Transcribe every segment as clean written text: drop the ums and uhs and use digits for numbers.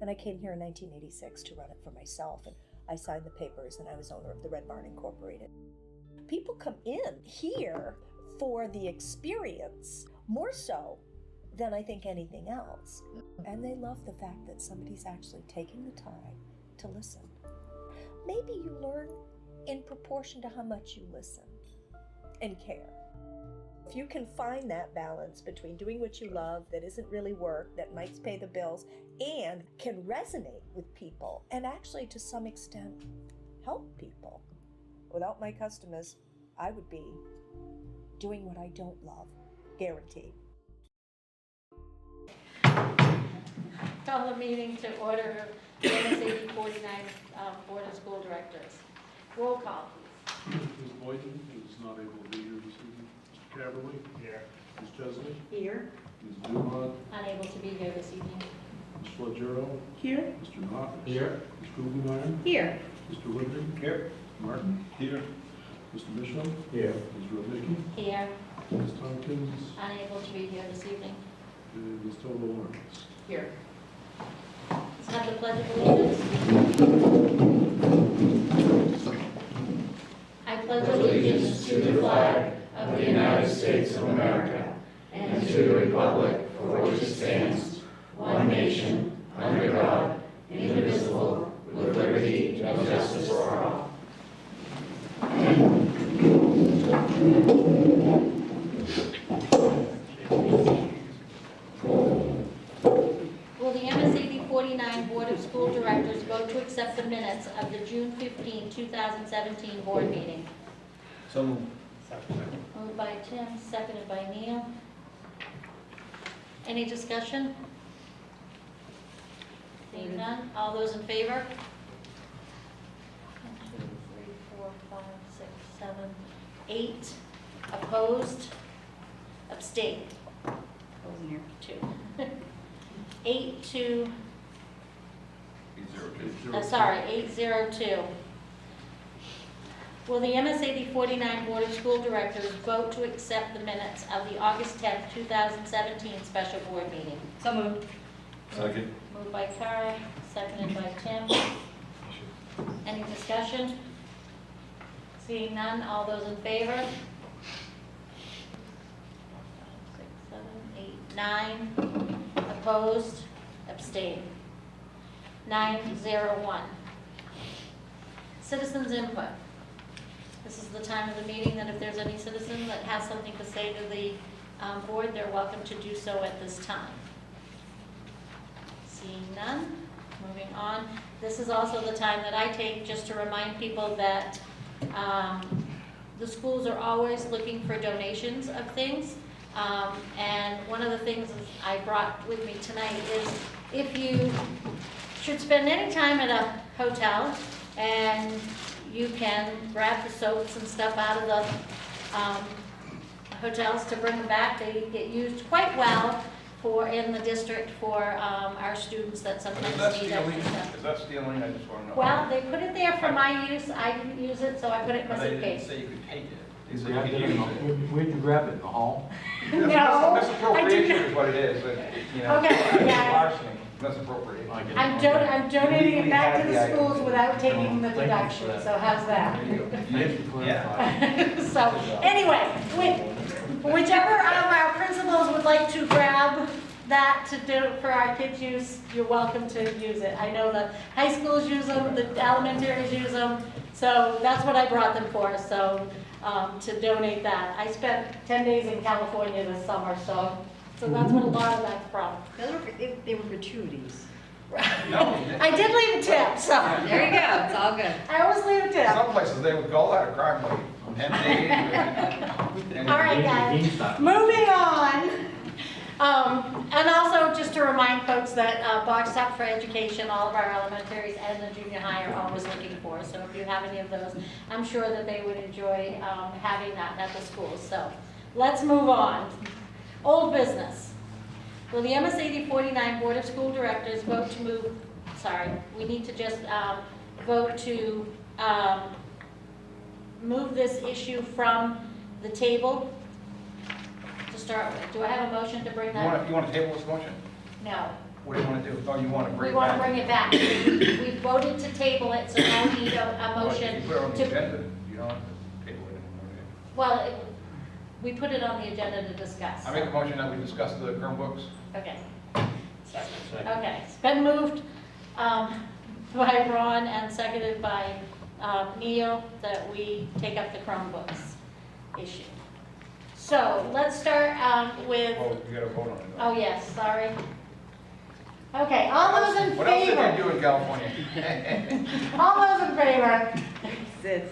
And I came here in 1986 to run it for myself, and I signed the papers, and I was owner of the Red Barn Incorporated. People come in here for the experience, more so than I think anything else. And they love the fact that somebody's actually taking the time to listen. Maybe you learn in proportion to how much you listen and care. If you can find that balance between doing what you love that isn't really work, that might pay the bills, and can resonate with people and actually to some extent help people. Without my customers, I would be doing what I don't love, guaranteed. Call the meeting to order. MSAD 49 Board of School Directors. Roll call, please. Ms. Boyden is not able to be here this evening. Mr. Caverly? Here. Ms. Chesley? Here. Ms. Dumont? Unable to be here this evening. Ms. Flagero? Here. Mr. Knox? Here. Ms. Guggenheim? Here. Mr. Woodring? Here. Martin? Here. Mr. Mitchell? Here. Ms. Rodnicki? Here. Ms. Tompkins? Unable to be here this evening. And Ms. Tola Lawrence? Here. Let's have the Pledge of Allegiance. I pledge allegiance to the flag of the United States of America and to the republic for which it stands, one nation, under God, indivisible, with liberty and justice for all. Will the MSAD 49 Board of School Directors vote to accept the minutes of the June 15, 2017 board meeting? So moved. Moved by Tim, seconded by Neil. Any discussion? Seeing none, all those in favor? 1, 2, 3, 4, 5, 6, 7, 8. Opposed? Abstained? Opposing here. 2. 8 to, 802. Will the MSAD 49 Board of School Directors vote to accept the minutes of the August 10th, 2017 special board meeting? So moved. Second. Moved by Kara, seconded by Tim. Any discussion? Seeing none, all those in favor? 6, 7, 8, 9. Opposed? Abstained? 901. Citizens input. This is the time of the meeting that if there's any citizen that has something to say to the board, they're welcome to do so at this time. Seeing none, moving on. This is also the time that I take just to remind people that the schools are always looking for donations of things. And one of the things I brought with me tonight is if you should spend any time at a hotel and you can grab the soaps and stuff out of the hotels to bring them back. They get used quite well in the district for our students that sometimes need extra stuff. Is that stealing? I just want to know. Well, they put it there for my use. I didn't use it, so I put it in my They didn't suitcase. say you could take it. They said Grabbed you it could in use the- it. Where'd you grab it, in the hall? No, Misappropriation I is what it is. You know, Okay, yeah. larceny, misappropriation. I'm donating it back to the Legally schools had without taking the Thank you for deduction, that. so how's that? Yeah. So, anyway, whichever of our principals would like to grab that to do for our kids' use, you're welcome to use it. I know the high schools use them, the elementaries use them, so that's what I brought them for, so to donate that. I spent 10 days in California this summer, so that's what a lot of that's from. They were gratuities. I did leave a tip, so. There you go, it's all good. I always leave a tip. Some places they would call that a crime rate. All right, guys, moving on. And also just to remind folks that Box Up for Education, all of our elementaries and the junior high are always looking for. So if you have any of those, I'm sure that they would enjoy having that at the schools. So let's move on. Old business. Will the MSAD 49 Board of School Directors vote to move, we need to just vote to move this issue from the table to start with. Do I have a motion to bring that? You want to table this motion? No. What do you want to do? Oh, you want to We bring it want to back? bring it back. We voted to table it, so now we need a Well, motion if you put it on the to, agenda, you don't have to table it anymore. well, we put it on the agenda to discuss. I make a motion that we discuss the Chromebooks. Okay. Okay, it's been moved by Ron and seconded by Neil that we take up the Chromebooks issue. So let's start with, Well, you got to vote on it. oh yes, sorry. Okay, all those in What else did they favor? do in California? All those in favor? Six.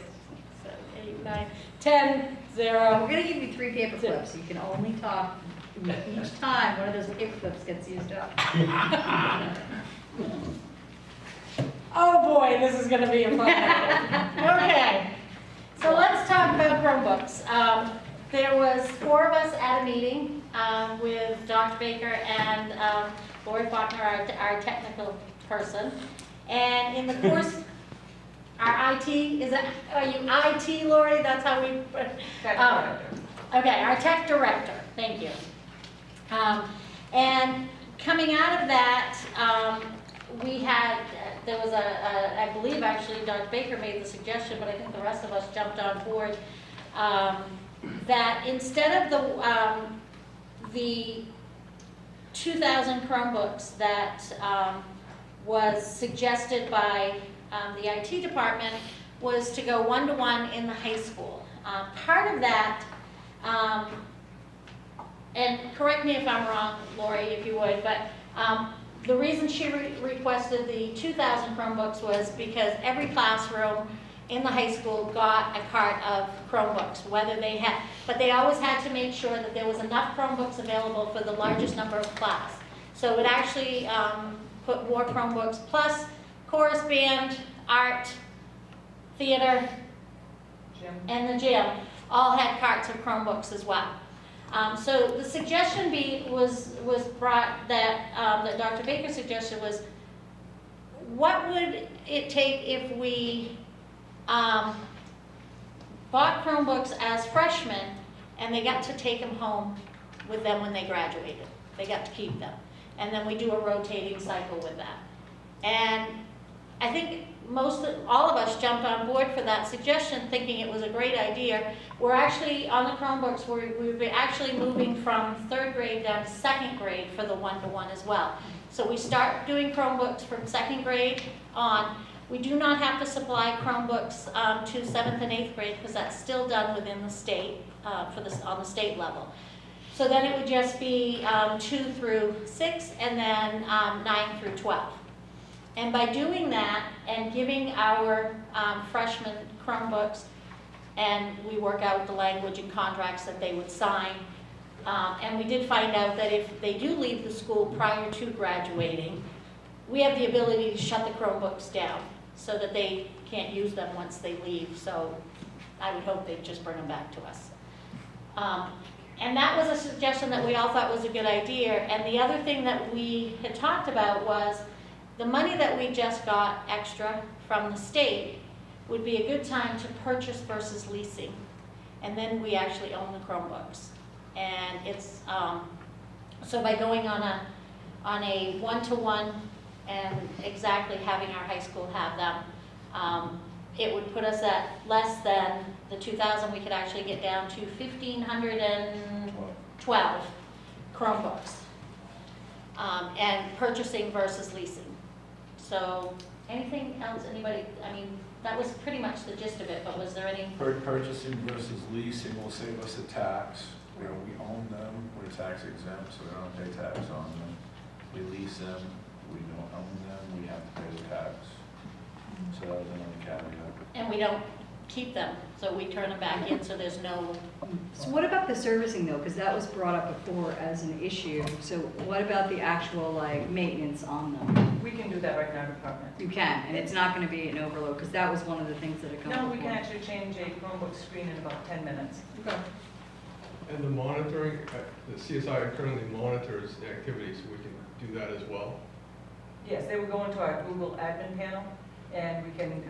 7, 8, 9, 10, We're 0. gonna give you 3 paper clips, so you can only talk each time one of those paper clips gets used up. Oh boy, this is gonna be a fun one. Okay, so let's talk about Chromebooks. There was 4 of us at a meeting with Dr. Baker and Lori Faulkner, our technical person. And in the course, our IT, are you IT, Lori? That's how we, okay, our tech director, thank you. And coming out of that, we had, there was I believe actually Dr. Baker made the suggestion, but I think the rest of us jumped on board, that instead of the 2,000 Chromebooks that was suggested by the IT department, was to go one-to-one in the high school. Part of that, and correct me if I'm wrong, Lori, if you would, but the reason she requested the 2,000 Chromebooks was because every classroom in the high school got a cart of Chromebooks, whether they had, but they always had to make sure that there was enough Chromebooks available for the largest number of class. So it actually put more Chromebooks, plus chorus band, art, theater, and the gym all had carts of Chromebooks as well. So the suggestion was brought that that Dr. Baker suggested was, what would it take if we bought Chromebooks as freshmen and they got to take them home with them when they graduated. They got to keep them. And then we do a rotating cycle with that. And I think all of us jumped on board for that suggestion, thinking it was a great idea. We're actually, on the Chromebooks, we've been actually moving from 3rd grade down to 2nd grade for the one-to-one as well. So we start doing Chromebooks from 2nd grade on. We do not have to supply Chromebooks to 7th and 8th grade because that's still done within the state, on the state level. So then it would just be 2 through 6 and then 9 through 12. And by doing that and giving our freshmen Chromebooks, and we work out the language and contracts that they would sign, and we did find out that if they do leave the school prior to graduating, we have the ability to shut the Chromebooks down so that they can't use them once they leave. So I would hope they'd just bring them back to us. And that was a suggestion that we all thought was a good idea. And the other thing that we had talked about was the money that we just got extra from the state would be a good time to purchase versus leasing. And then we actually own the Chromebooks. And it's, so by going on a one-to-one and exactly having our high school have them, it would put us at less than the 2,000. We could actually get down to 1,512 Chromebooks, and purchasing versus leasing. So anything else, anybody, I mean, that was pretty much the gist of it, but was there any? Purchasing versus leasing will save us a tax. You know, we own them, we're tax exempt, so we don't pay tax on them. We lease them, we don't own them, we have to pay the tax. So that was another caveat. And we don't keep them, so we turn them back in, so there's no. So what about the servicing though? Because that was brought up before as an issue. So what about the actual like maintenance on them? We can do that right in our department. You can, and it's not going to be an overload because that was one of the things that had come up No, we can before. actually change a Chromebook screen in about 10 minutes. Okay. And the monitoring, the CSI currently monitors the activities, so we can do that as well. Yes, they will go into our Google admin panel, and we can,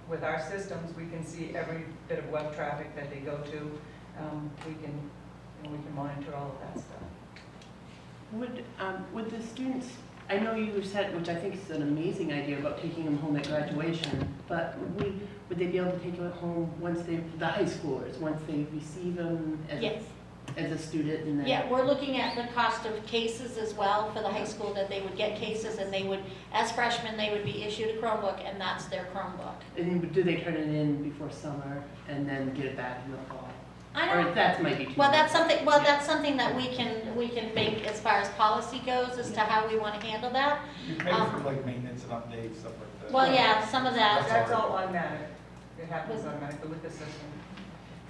with our systems, we can see every bit of web traffic that they go to. We can monitor all of that stuff. Would the students I know you said, which I think is an amazing idea about taking them home at graduation, but would they be able to take them home once the high schoolers, once they receive them as, Yes. as a student and then? Yeah, we're looking at the cost of cases as well for the high school, that they would get cases and they would, as freshmen, they would be issued a Chromebook and that's their Chromebook. And then do they turn it in before summer and then get it back in the fall? I Or don't, that might be too. well, much. that's something that we can make as far as policy goes as to how we want to handle that. You pay for like maintenance and updates, stuff like that. Well, yeah, some of that. That's all automatic. It happens automatically with the system.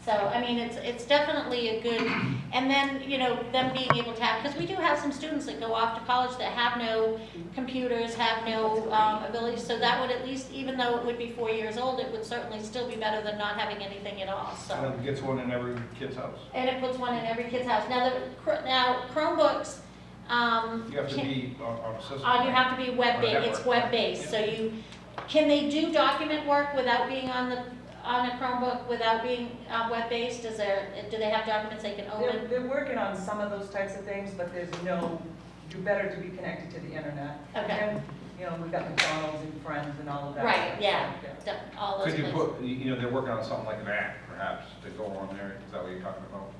So, I mean, it's definitely a good, and then, you know, them being able to have, because we do have some students that go off to college that have no computers, have no ability, so that would at least, even though it would be 4 years old, it would certainly still be better than not having anything at all, so. And it gets one in every kid's house. And it puts one in every kid's house. Now, now Chromebooks, You have to be on a system. you have to be web-based, On a it's network. web-based, so can they do document work without being on a Chromebook, without being web-based? Do they have documents they can open? They're working on some of those types of things, but there's no, you're better to be connected to the internet. Okay. And, you know, we've got McDonald's and Friends and all of that. Right, yeah, all those Could you places. put, you know, they're working on something like that, perhaps, to go on there, is that what you're talking about?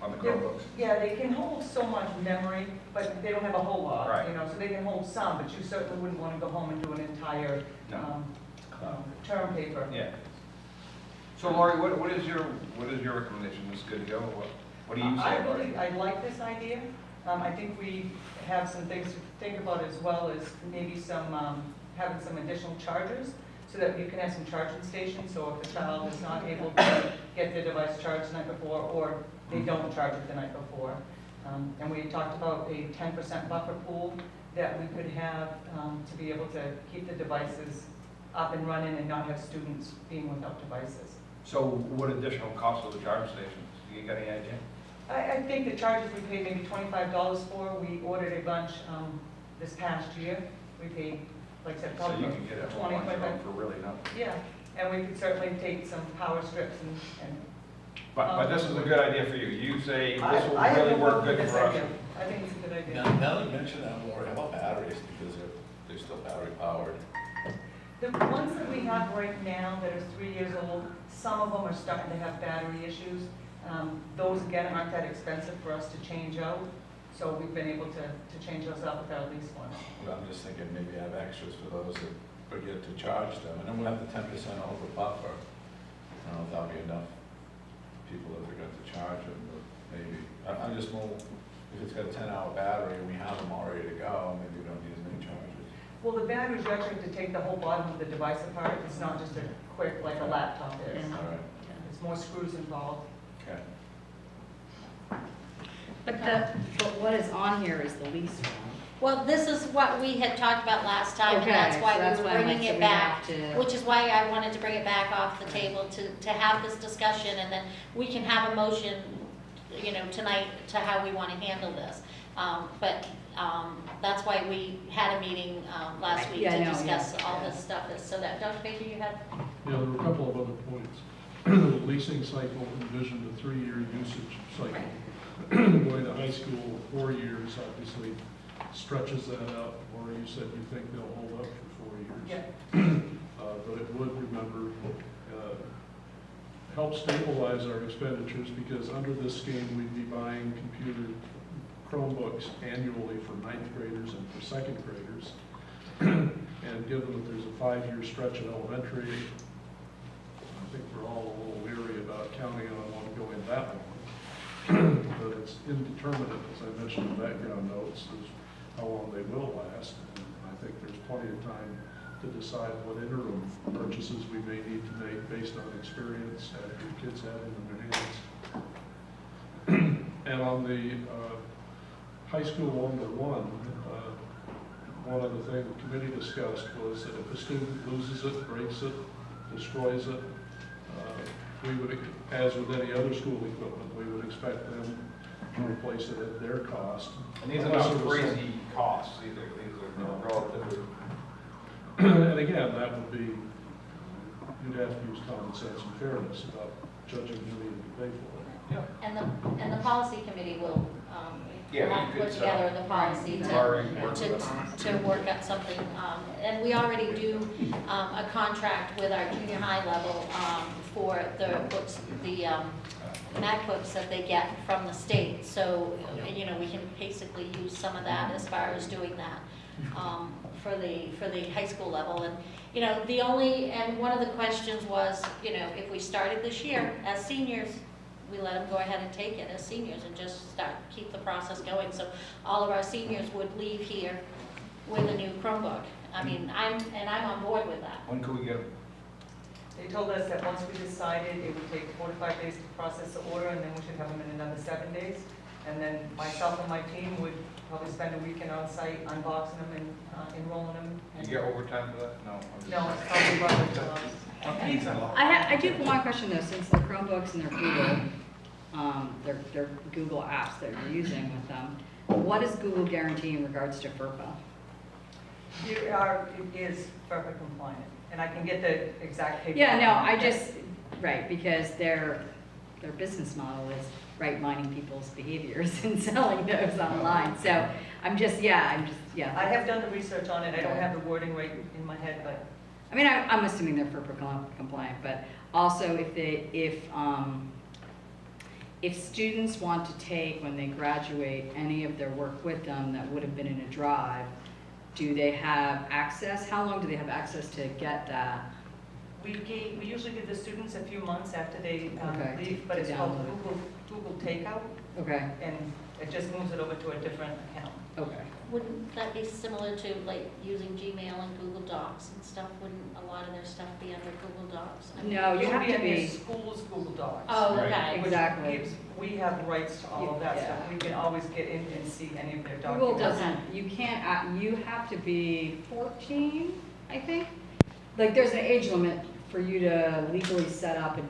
On the Chromebooks? Yeah, they can hold so much memory, but they don't have a whole lot, Right. you know, so they can hold some, but you certainly wouldn't want to go home and do an entire No. term paper. Yeah. So Laurie, what is your recommendation? Is good to go, or what do you say about it? I like this idea. I think we have some things to think about as well as maybe some, having some additional chargers so that you can have some charging stations. So if the child is not able to get their device charged the night before, or they don't charge it the night before. And we talked about a 10% buffer pool that we could have to be able to keep the devices up and running and not have students being without devices. So what additional cost of the charging stations? You got any idea? I think the charges we paid maybe $25 for, we ordered a bunch this past year. We paid, like I said, So probably you can get a whole 20, bunch of 25. them for really nothing. Yeah, and we could certainly take some power strips and. But this is a good idea for you. You say I this will have really no work problem with good this for us. idea. I think it's a good idea. Now that you mention that, Lori, how about batteries, because they're still battery powered? The ones that we have right now that are 3 years old, some of them are starting to have battery issues. Those, again, aren't that expensive for us to change out, so we've been able to change those out with our lease ones. But I'm just thinking maybe have extras for those that forget to charge them, and then we'll have the 10% over buffer. I don't know if that'll be enough people that forgot to charge them, but maybe. I just know if it's got a 10-hour battery and we have them all ready to go, maybe we don't need as many charges. Well, the batteries, you actually have to take the whole bottom of the device apart. It's not just a quick, like a laptop is. Yeah. All right, It's more screws involved. okay. But what is on here is the lease one. Well, this is what we had talked about last time, and Okay, that's so why that's we were why I'm bringing like, so it we back. have to- Which is why I wanted to bring it back off the table to have this discussion, and then we can have a motion, you know, tonight to how we want to handle this. But that's why we had a meeting last week Yeah, I to know, discuss yeah, all yeah. this stuff. So that, Dr. Baker, you had? Yeah, there were a couple of other points. The leasing cycle envisioned a 3-year usage cycle. Going to high school, 4 years obviously stretches that out, or you said you think they'll hold up for 4 years. Yeah. But it would, remember, help stabilize our expenditures, because under this scheme, we'd be buying computer Chromebooks annually for 9th graders and for 2nd graders. And given that there's a 5-year stretch at elementary, I think we're all a little weary about counting on one going that long. But it's indeterminate, as I mentioned in background notes, is how long they will last. And I think there's plenty of time to decide what interim purchases we may need to make based on experience after kids have them in their hands. And on the high school 1-to-1, one of the things the committee discussed was that if a student loses it, breaks it, destroys it, we would, as with any other school equipment, we would expect them to replace it at their cost. And these are not crazy costs either. These are relatively. And again, that would be, you'd have to use common sense and fairness about judging who needed to pay for it. Yeah. And the policy committee will Yeah, we'll have you to put could, together the policy Laurie, work with us. to work out something. And we already do a contract with our junior high level for the books, the MacBooks that they get from the state. So, you know, we can basically use some of that as far as doing that for the high school level. And, you know, and one of the questions was, you know, if we started this year as seniors, we let them go ahead and take it as seniors and just keep the process going. So all of our seniors would leave here with a new Chromebook. I mean, I'm on board with that. When could we get them? They told us that once we decided, it would take 4 to 5 days to process the order, and then we should have them in another 7 days. And then myself and my team would probably spend a weekend on site unboxing them and enrolling them. You get overtime for that? No. No, it's probably about I do have one question though, since the Chromebooks and their Google apps that you're using with them, what does Google guarantee in regards to FERPA? It is FERPA compliant, and I can get the exact paper. Yeah, no, right, because their business model is right-minding people's behaviors and selling those online. So I'm just. I have done the research on it. I don't have the wording right in my head, but. I mean, I'm assuming they're FERPA compliant, but also if students want to take, when they graduate, any of their work with them that would have been in a drive, do they have access? How long do they have access to get that? We usually give the students a few months after they Okay, leave, but it's called Google Takeout, Okay, and it just moves it over to a different account. okay. Wouldn't that be similar to like using Gmail and Google Docs and stuff? Wouldn't a lot of their stuff be under Google Docs? I mean, No, you It have would to in your be, school's Google Docs. Oh, Right. okay. which Exactly. We have rights to all of that Yeah. stuff. We can always get in and see any of their documents. Google doesn't, you can't, you have to be 14, I think. Like, there's an age limit for you to legally set up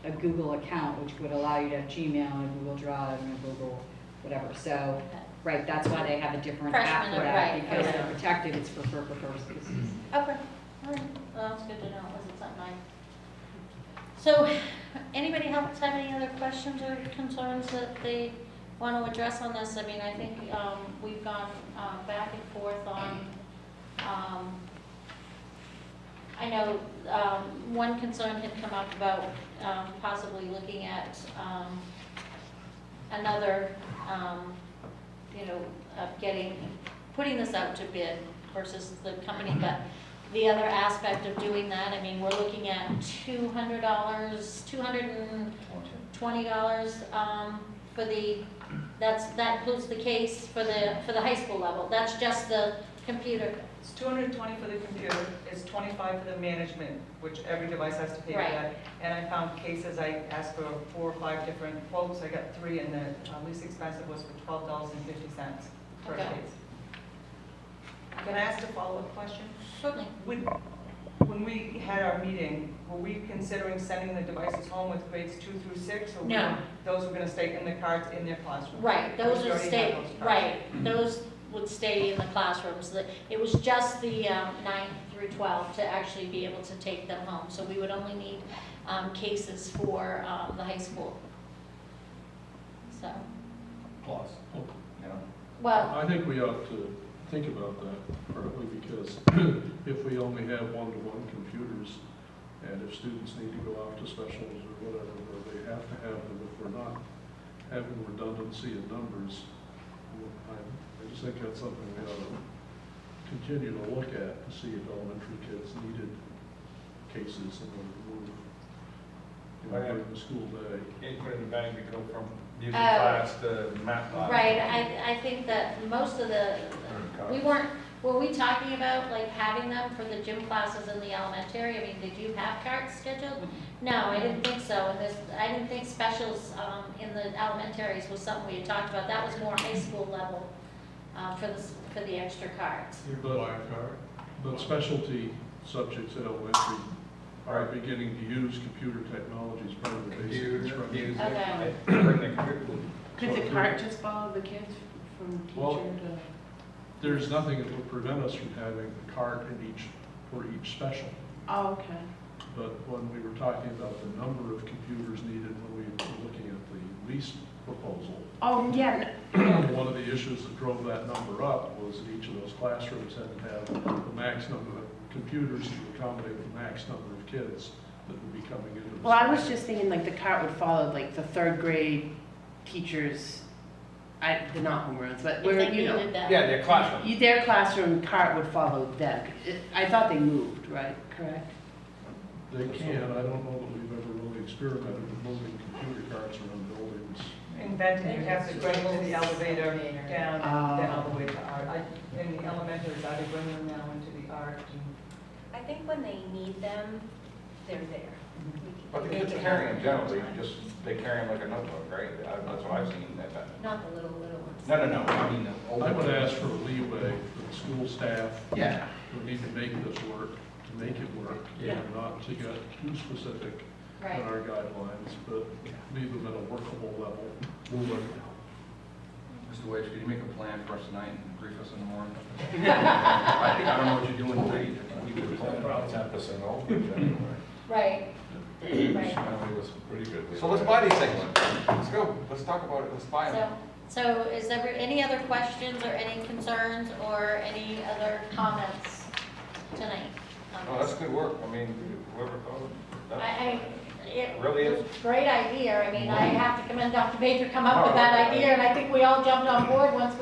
a Google account, which would allow you to have Gmail and a Google Drive and a Google whatever. So, Okay. right, that's why they have a different app Freshman, for that, right, because okay. they're protected, it's for FERPA purposes. Okay, all right, well, that's good to know, it wasn't something So, anybody else have any other questions or concerns that they want to address on this? I mean, I think we've gone back and forth on, I know one concern had come up about possibly looking at another, putting this out to bid versus the company, but the other aspect of doing that, I mean, we're looking at $220 for that includes the case for the high school level. That's just the computer. It's $220 for the computer, it's $25 for the management, which every device has to pay for Right. that. And I found cases, I asked for 4 or 5 different quotes, I got 3, and the least expensive was for $12.50 per Okay. case. Can I ask a follow-up question? Certainly. When we had our meeting, were we considering sending the devices home with grades 2 through 6? Or No. those were going to stay in the cards in their classroom? Right, those We would already stay, have those cards. right, those would stay in the classrooms. It was just the 9 through 12 to actually be able to take them home. So we would only need cases for the high school. So, Plus, well, I think we ought to think about that, partly because if we only have one-to-one computers, and if students need to go off to specials or whatever, where they have to have them, if we're not having redundancy in numbers, I just think that's something we ought to continue to look at, to see if elementary kids needed cases in order to move during the school day. can't put in the bag to go from music Oh. class to math class. right, I think that most of were we talking about like having them for the gym classes in the elementary? I mean, did you have carts scheduled? No, I didn't think so, and I didn't think specials in the elementaries was something we had talked about. That was more high school level for the extra carts. But specialty subjects at elementary are beginning to use computer technology as part of the basic Computer, instruction. music. Okay. Bring the computer. Could the cart just follow the kids from Well, teacher to? There's nothing that will prevent us from having a cart for each special. Oh, okay. But when we were talking about the number of computers needed, when we were looking at the lease proposal. Oh, yeah, One of the issues that drove that number up was that each of those classrooms had to have the max number of computers to accommodate the max number of kids that would be coming into the. well, I was school. just thinking like the cart would follow like the third grade teachers, they're not homerooms, but If where, they you know. needed that. Yeah, their classroom. Their classroom cart would follow them. I thought they moved, right, correct? They can, I don't know that we've ever really experimented with moving computer carts around buildings. In Benton, you have to bring to the elevator down and then all the way to art. In the elementaries, I bring them now into the art. I think when they need them, they're there. But the kids carry them generally, they carry them like a notebook, right? That's what I've seen. Not the little ones. No, I mean, the old I would ones. ask for a leeway for the school staff Yeah. who need to make this work, to make it work, Yeah. and not to get too specific in Right. our guidelines, but leave them at a workable level. Mr. Wage, could you make a plan for us tonight and brief us in the morning? I don't know what you're doing tonight. We could plan about 10% off anyway. Right. Right. Apparently it was pretty good. So let's buy these things. Let's go. Let's talk about it. Let's buy them. So is there any other questions or any concerns or any other comments tonight? Oh, that's good work. I mean, whoever thought of that. It Really is. was a great idea. I mean, I have to commend Dr. Baker come up with that idea, and I think we all jumped on board once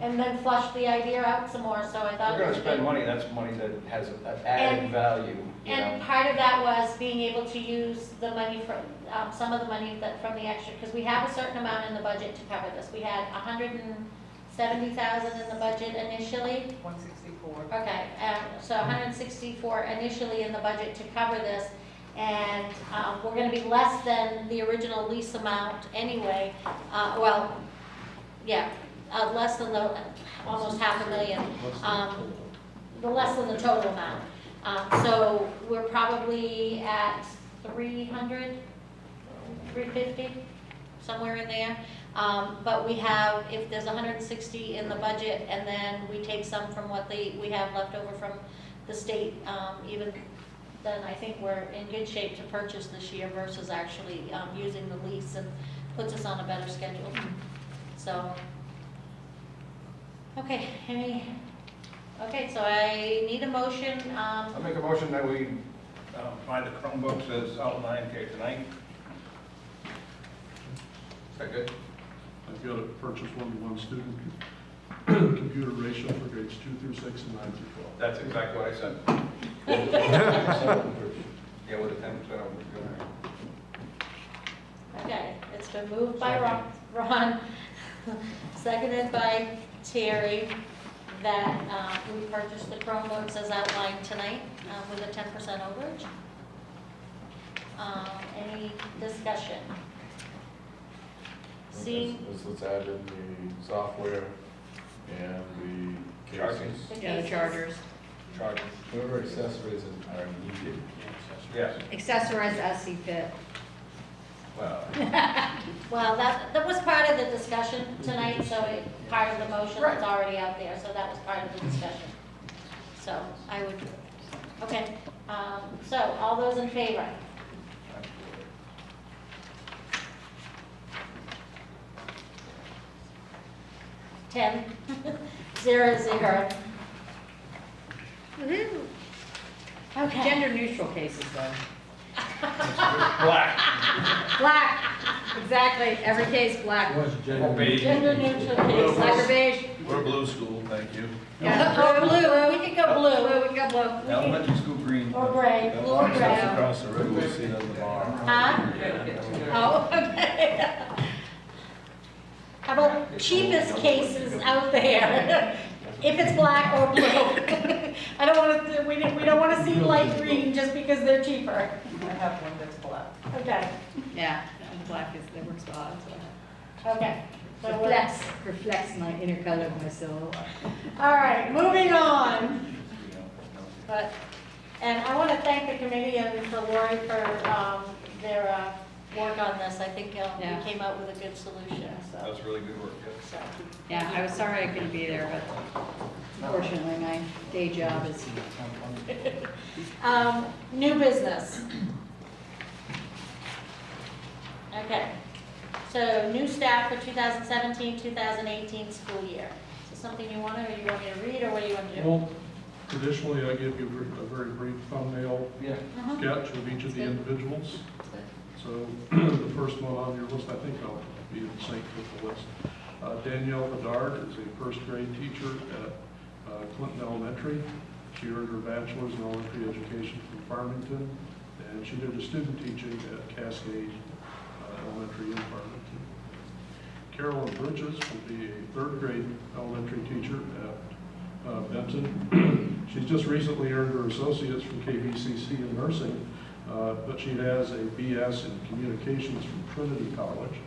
and then flushed the idea out some more, so I thought. We're it gonna was spend good. money, that's money that has added And- value, you And know? part of that was being able to use the money from, some of the money from the extra, because we have a certain amount in the budget to cover this. We had 170,000 in the budget initially. 164. Okay, so 164 initially in the budget to cover this, and we're going to be less than the original lease amount anyway. Less than the, almost $500,000, less than the total amount. So we're probably at 300, 350, somewhere in there. But we have, if there's 160 in the budget, and then we take some from what we have left over from the state, then I think we're in good shape to purchase this year versus actually using the lease, and puts us on a better schedule. So, okay, so I need a motion. I'll make a motion that we buy the Chromebooks as outlined here tonight. Is that good? I've got to purchase one-to-one student computer ratio for grades 2 through 6 and 9 through 12. That's exactly what I said. Yeah, with a 10% over. Okay, it's been moved by Ron, seconded by Terry, that we purchase the Chromebooks as outlined tonight with a 10% overage. Any discussion? Seeing Let's add in the software and the cases. Yeah, the chargers. Charge. Whatever accessories are needed. Yes. Accessorize as see fit. Well, Well, that was part of the discussion tonight, so part of the motion that's already out there, so that was part of the discussion. So I would, okay, so all those in favor? Ten, 0. Woo-hoo. Okay. Gender neutral cases though. black. Black, exactly, every case black. Gender neutral Black or case. beige. We're a blue school, thank you. Yeah. Blue, we could go blue. Blue, we got blue. Elementary school green. Or gray, blue or That's gray. across the road, we'll see it tomorrow. Huh? Oh, okay. How about cheapest cases out there? If it's black or blue. I don't want to, we don't want to see light green just because they're cheaper. I have one that's black. Okay, Yeah, black is, that works well. okay. So Reflects my inner color of my soul. all right, moving on. And I want to thank the committee and for Lori for their work on this. I think Yeah. we came up with a good solution, so. That's really good work, yes. so. Yeah, I was sorry I couldn't be there, but fortunately my day job is. New business. Okay, so So new staff for 2017, 2018 school year. Is this something you want to, or you want me to read, or what do you want to do? Well, traditionally, I give you a very brief thumbnail Yeah. sketch of each of the individuals. So the first one on your list, I think I'll be in sync with the list. Danielle Bedard is a first grade teacher at Clinton Elementary. She earned her bachelor's in elementary education from Farmington, and she did a student teaching at Cascade Elementary in Farmington. Carolyn Bridges will be a third grade elementary teacher at Benton. She's just recently earned her associates from KVCC in nursing, but she has a BS in communications from Trinity College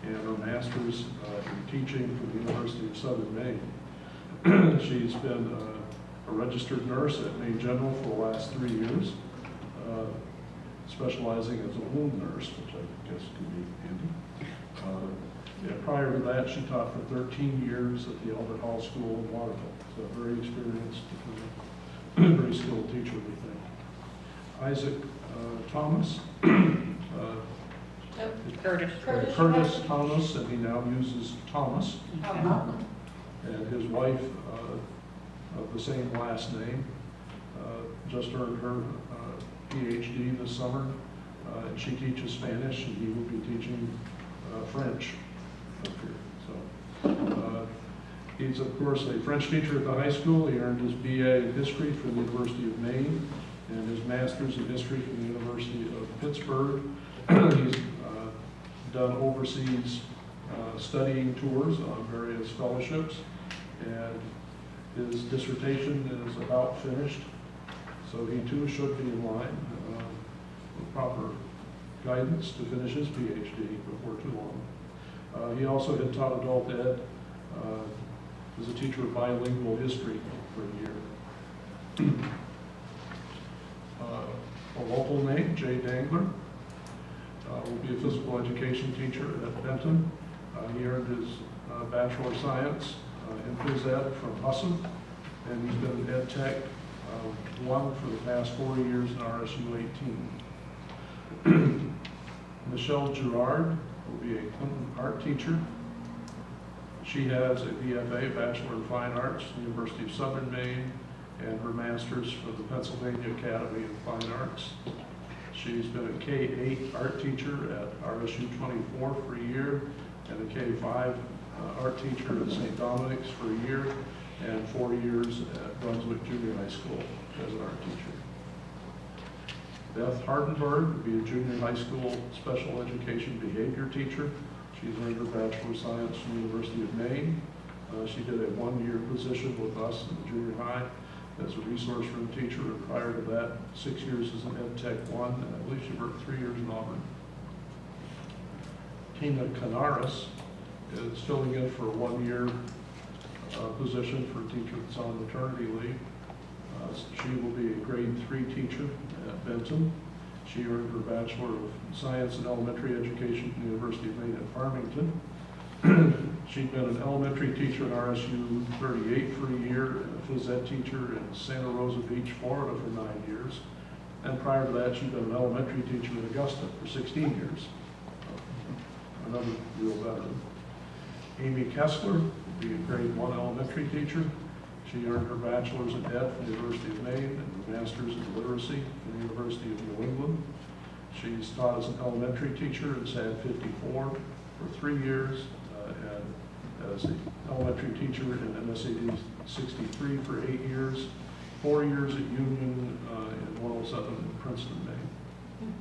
and her master's in teaching from the University of Southern Maine. She's been a registered nurse at Maine General for the last 3 years, specializing as a wound nurse, which I guess can be handy. And prior to that, she taught for 13 years at the Albert Hall School in Waterville. So a very experienced, very skilled teacher, we think. Isaac Thomas. Curtis Thomas, and he now uses Thomas. And his wife, of the same last name, just earned her PhD this summer. And she teaches Spanish, and he will be teaching French up here. So he's, of course, a French teacher at the high school. He earned his BA in history from the University of Maine and his master's in history from the University of Pittsburgh. He's done overseas studying tours on various fellowships, and his dissertation is about finished, so he too should be in line with proper guidance to finish his PhD before too long. He also had taught adult ed as a teacher of bilingual history for a year. A local name, Jay Dangler, will be a physical education teacher at Benton. He earned his Bachelor of Science in Phys Ed from Husson, and he's been in Ed Tech 1 for the past 4 years in RSU 18. Michelle Girard will be a Clinton art teacher. She has a BFA, Bachelor in Fine Arts, from the University of Southern Maine, and her master's from the Pennsylvania Academy of Fine Arts. She's been a K-8 art teacher at RSU 24 for a year, and a K-5 art teacher at St. Dominic's for a year, and 4 years at Brunswick Junior High School as an art teacher. Beth Hardenberg will be a junior high school special education behavior teacher. She's earned her Bachelor of Science from the University of Maine. She did a 1-year position with us in the junior high as a resource room teacher, and prior to that, 6 years as an Ed Tech 1, and I believe she worked 3 years in Auburn. Tina Canaris is filling in for a 1-year position for a teacher that's on maternity leave. She will be a grade 3 teacher at Benton. She earned her Bachelor of Science in Elementary Education from the University of Maine at Farmington. She'd been an elementary teacher at RSU 38 for a year, and a phys ed teacher in Santa Rosa Beach, Florida for 9 years. And prior to that, she'd been an elementary teacher in Augusta for 16 years. Another real veteran. Amy Kessler will be a grade 1 elementary teacher. She earned her Bachelor's in Ed from the University of Maine and her Master's in Literacy from the University of New England. She's taught as an elementary teacher at SAD 54 for 3 years, and as an elementary teacher in MSAD 63 for 8 years, 4 years at Union and 107 in Princeton, Maine.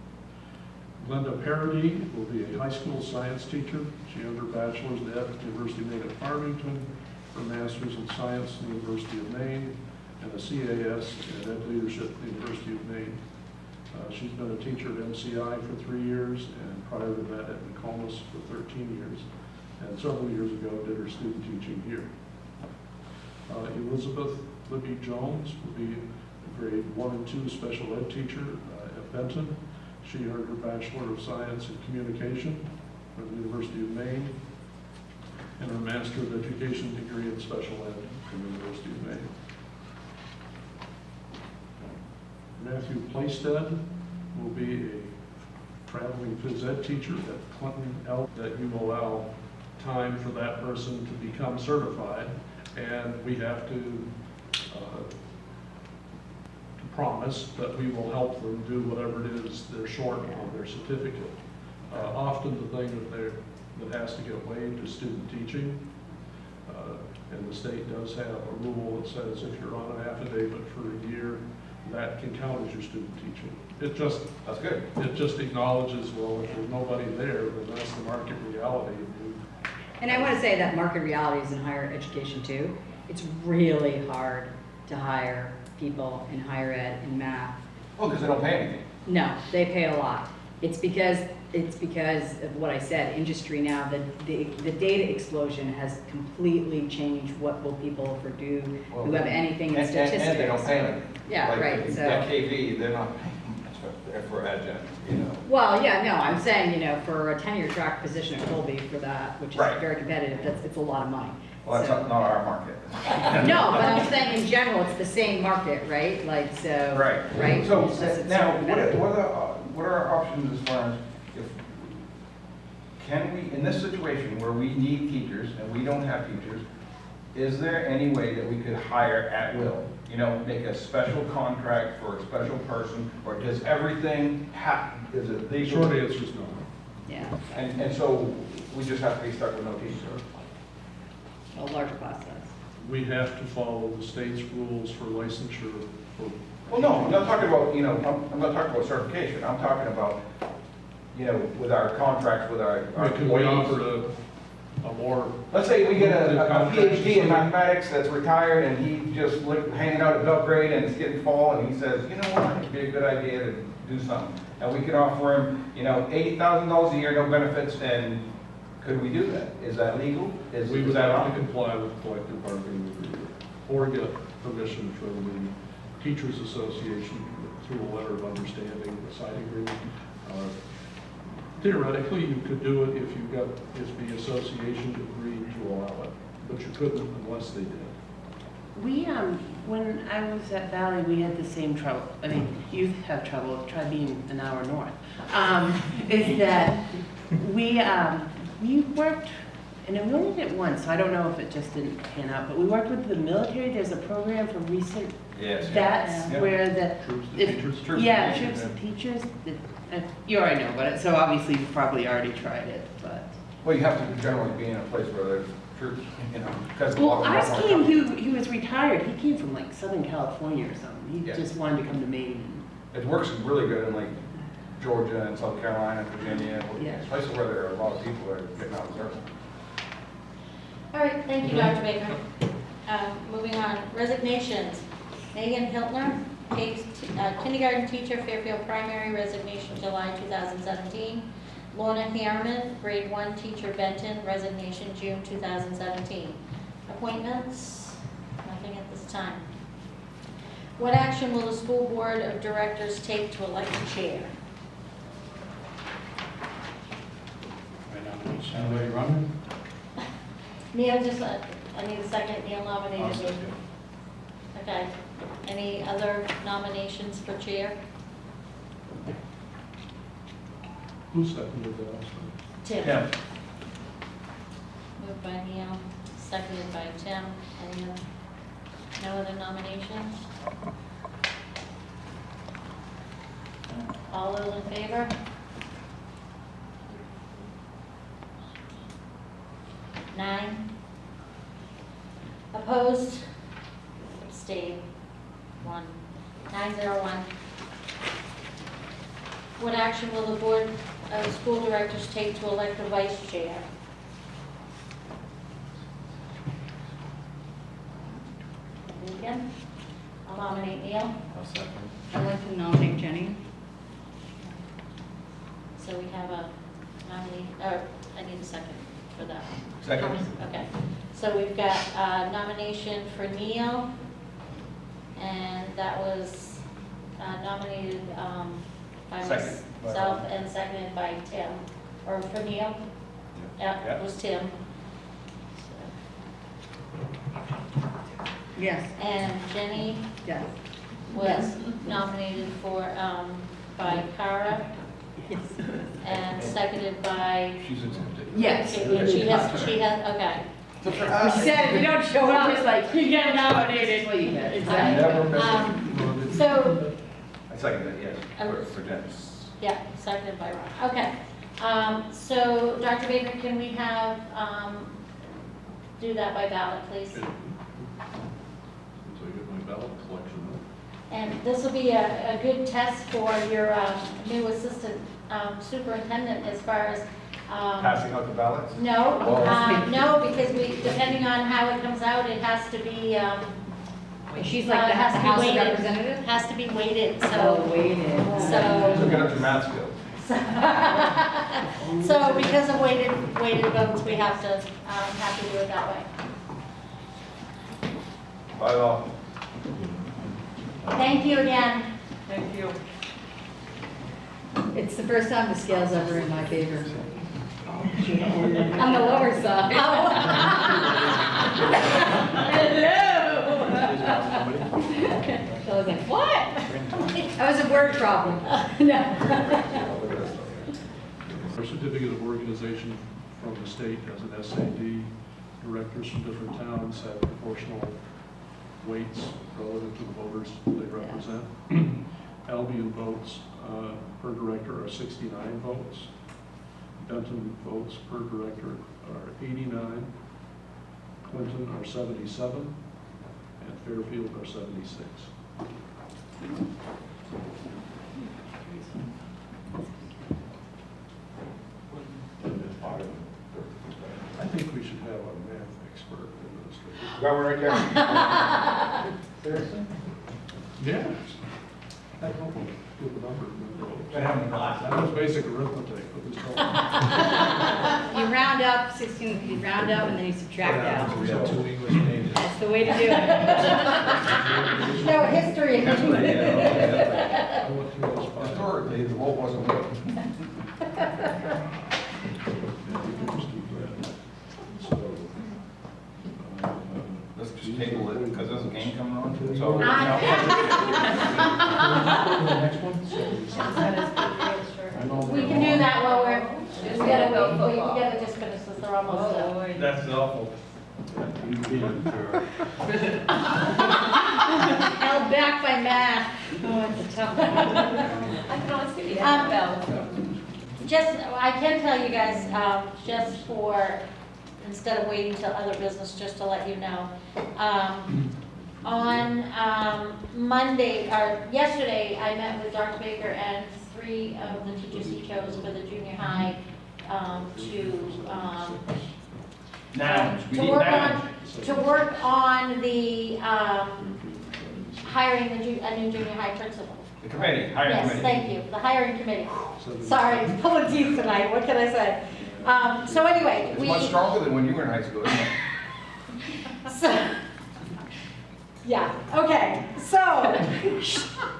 Glenda Parody will be a high school science teacher. She earned her Bachelor's in Ed at the University of Maine at Farmington, her Master's in Science in the University of Maine, and a CAS in Ed Leadership at the University of Maine. She's been a teacher at MCI for 3 years, and prior to that at McComas for 13 years. And several years ago did her student teaching here. Elizabeth Libby Jones will be a grade 1 and 2 special ed teacher at Benton. She earned her Bachelor of Science in Communication from the University of Maine, and her Master of Education degree in Special Ed from the University of Maine. Matthew Plaisted will be a traveling phys ed teacher at Clinton L, that you allow time for that person to become certified, and we have to promise that we will help them do whatever it is they're short on their certificate. Often the thing that has to get waived is student teaching. And the state does have a rule that says if you're on an affidavit for a year, that can count as your student teaching. That's good. It just acknowledges, well, if there's nobody there, then that's the market reality. And I want to say that market reality is in higher education too. It's really hard to hire people in higher ed and math. Oh, because they don't pay anything. No, they pay a lot. It's because of what I said, industry now, the data explosion has completely changed what will people do who have anything in statistics. And they don't pay them. Yeah, Like, right, so. That KV, they're not paying much for adjunct, you know. Well, yeah, no, I'm saying, for a tenure track position at Colby for that, which is Right. very competitive, it's a lot of money. Well, that's So- not our market. No, but I'm saying in general, it's the same market, right? Like, so. Right. Right? So It's just- it's now, so competitive. what are our options as far as, can we, in this situation where we need teachers and we don't have teachers, is there any way that we could hire at will? Make a special contract for a special person, or does everything is it The legal? short answer is no. Yeah, And so we just have to be stuck with no teacher? a larger class size. We have to follow the state's rules for licensure. Well, no, I'm not talking about, I'm not talking about certification. I'm talking about, with our contracts with our Can we offer employees. a more, Let's say we get a Contracts. PhD in mathematics that's retired and he just hanging out at Belgrade and it's getting fall and he says, you know what, it'd be a good idea to do something. And we could offer him, $80,000 a year, no benefits, and could we do that? Is that legal? Is we would that have to on? comply with collective bargaining agreement or get permission from the Teachers Association through a letter of understanding, a side agreement. Theoretically, you could do it if the association agreed to allow it, but you couldn't unless they did. We, when I was at Valley, we had the same trouble. I mean, youth have trouble, try being an hour north. Is that we worked, and we only did it once, so I don't know if it just didn't pan out, but we worked with the military. There's a program for recent, Yes. that's Yeah. where the, Troops, the if- teachers. Troops. yeah, troops and teachers, you already know about it, so obviously you've probably already tried it, but. Well, you have to generally be in a place where there's troops, because a lot Well, of them ours don't came, wanna come. he was retired, he came from like Southern California or something, he Yeah. just wanted to come to Maine. It works really good in like Georgia and South Carolina, Virginia, Yeah. places where there are a lot of people that are getting out of service. All right, thank you, Dr. Baker. Moving on, resignations. Megan Hiltner, kindergarten teacher, Fairfield Primary, resignation July 2017. Lorna Harriman, grade 1 teacher, Benton, resignation June 2017. Appointments, nothing at this time. What action will the school board of directors take to elect a chair? Somebody running? Neil just, I need a second, Neil nominated me. Okay, any other nominations for chair? Who seconded that? Tim. Yeah. Moved by Neil, seconded by Tim. Any other, no other nominations? All those in favor? Nine. Opposed? Abstained? 1. 901. What action will the board of school directors take to elect a vice chair? Again, I'll nominate Neil. I'd like to nominate Jenny. So we have a nominee, I need a second for that. Second. Okay, so we've got a nomination for Neil, and that was nominated by Second. myself and seconded by Tim, or for Neil? Yeah, Yeah. it was Tim. Yes. And Jenny Yes. was nominated for, by Cara. Yes. and seconded by, She's accepted. Yes. okay, she has, okay. So for You us, said if you don't show up, Just like, you get nominated. That's what you get. I Exactly. never miss it. So, I second that, yes, for Jen. yeah, seconded by Ron, okay. So, Dr. Baker, can we have, do that by ballot, please? So you get my ballot collection. And this will be a good test for your new assistant superintendent as far as, Passing out the ballots? no, Well- no, because depending on how it comes out, it has to be, She's like the has to be House of weighted. Representatives? Has to be weighted, Oh, so, waited. Look at your math skills. so because of weighted votes, we have to do it that way. By law. Thank you again. Thank you. It's the first time the scale's ever in my favor. On the lower side. So I was like, what? That was a word problem. No. Our certificate of organization from the state as an SAD, directors from different towns have proportional weights relative to the voters they represent. Albion votes per director are 69 votes. Benton votes per director are 89. Clinton are 77. And Fairfield are 76. I think we should have a math expert administrator. Got one right there. Seriously? Yes. I don't know what the number Been having a class. That was basic arithmetic, but this don't. You round up 16, you round up and then you subtract out. We have 2 English pages. That's the way to do it. No history. I went through those five. Historically, the vote wasn't good. Yeah, we can just do that. So, Let's just table it, because there's a game coming on, so. the next one? We can do that while we gotta just finish this, they're almost done. That's awful. Held back by math. Oh, it's a tough one. I can always give you Um, that bell. I can tell you guys, just for, instead of waiting till other business, just to let you know, on Monday, or yesterday, I met with Dr. Baker and 3 of the teachers he chose for the junior high to work on the hiring a new junior high principal. The committee, hiring Yes, committee. thank you, the hiring committee. Sorry, pulling teeth tonight, what can I say? So anyway, It's much stronger than when you were in high school, isn't it? So, yeah, okay, so,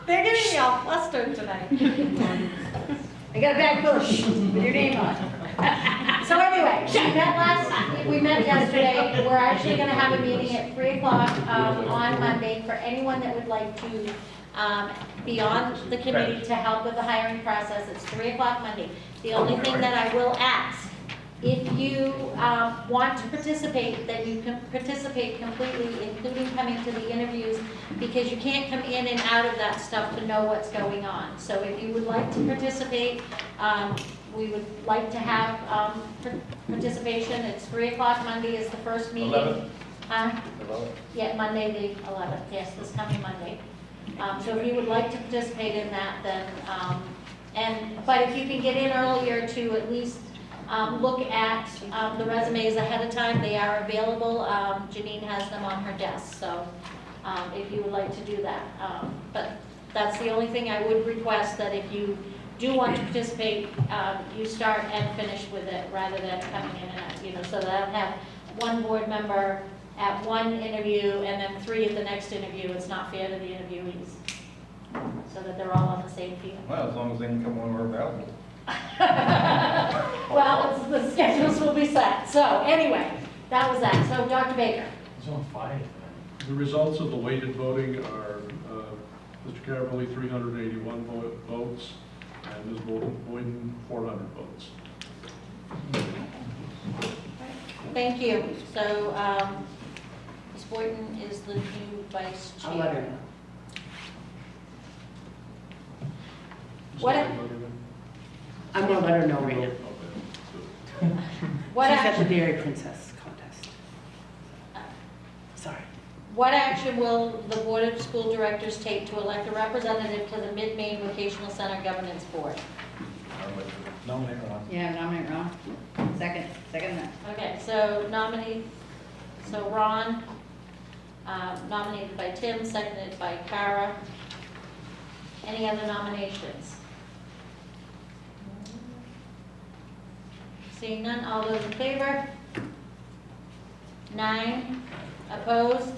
they're getting me all flustered tonight. I got a bag full of with your name on. So anyway, we met yesterday, we're actually gonna have a meeting at 3 o'clock, on Monday for anyone that would like to, be on the committee to help with the hiring process. It's 3 o'clock Monday. The only thing that I will ask, if you want to participate, then you can participate completely, including coming to the interviews, because you can't come in and out of that stuff to know what's going on. So if you would like to participate, we would like to have participation. It's 3 o'clock Monday is the first meeting. 11th. Yeah, Monday the 11th, yes, this coming Monday. So if you would like to participate in that, then, but if you can get in earlier to at least look at the resumes ahead of time, they are available. Janine has them on her desk, so if you would like to do that. But that's the only thing I would request, that if you do want to participate, you start and finish with it rather than coming in and out, so that I'll have one board member at one interview and then 3 at the next interview. It's not fair to the interviewees, so that they're all on the same field. Well, as long as they can come when we're available. Well, the schedules will be set. So anyway, that was that. So Dr. Baker. It's on fire. The results of the weighted voting are Mr. Caravelli, 381 votes, And Ms. Boyden, 400 votes. Thank you. So, Ms. Boynton is the new vice chair. I'll let her know. What- I'm gonna let her know right now. Okay. What She's at the action, Dairy Princess contest. Sorry. what action will the Board of School Directors take to elect a representative to the Mid-Maine Vocational Center Governance Board? I'd like to nominate Ron. Yeah, nominate Ron. Second that. Okay, so Ron, nominated by Tim, seconded by Kara. Any other nominations? Seeing none, all those in favor? 9, opposed,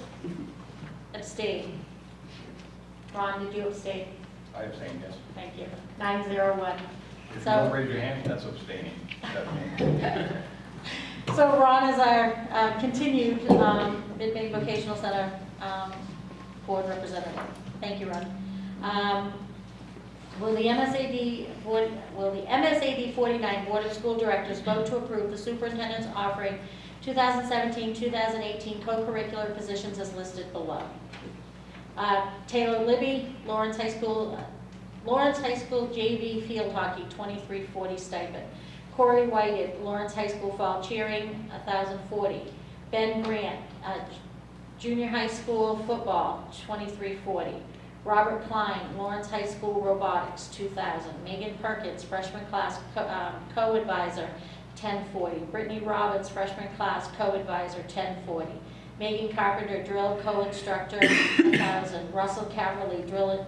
abstain. Ron, did you abstain? I abstain, yes. Thank you. 901. If you So- don't raise your hand, that's abstaining. That means- So Ron is our continued Mid-Maine Vocational Center Board Representative. Thank you, Ron. Will the MSAD 49 Board of School Directors vote to approve the superintendent's offering 2017-2018 co-curricular positions as listed below? Taylor Libby, Lawrence High School JV Field Hockey, $23.40 stipend. Corey Whited, Lawrence High School Fall Cheering, $1,040. Ben Grant, Junior High School Football, $23.40. Robert Klein, Lawrence High School Robotics, $2,000. Megan Perkins, freshman class co-advisor, $10.40. Brittany Roberts, freshman class co-advisor, $10.40. Megan Carpenter, drill co-instructor, $1,000. Russell Caverly, drill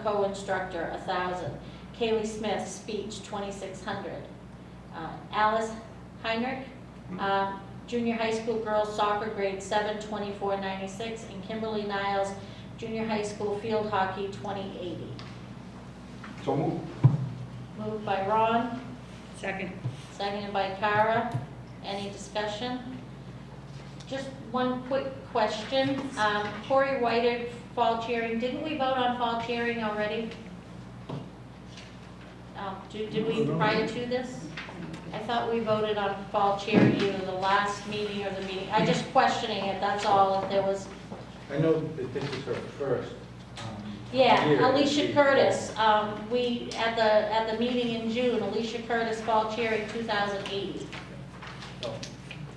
co-instructor, $1,000. Kaylee Smith, speech, $2,600. Alice Heinrich, junior high school girls soccer, grade 7, $24.96, and Kimberly Niles, junior high school field hockey, $20.80. So move. Moved by Ron, Second. seconded by Kara. Any discussion? Just one quick question. Corey Whited, fall cheering, didn't we vote on fall cheering already? Did we prior to this? I thought we voted on fall cheering either the last meeting or the meeting. I'm just questioning it, that's all, if there was. I know that this is her first. Yeah, year. Alicia Curtis, we, at the meeting in June, Alicia Curtis, fall cheering 2080. Oh,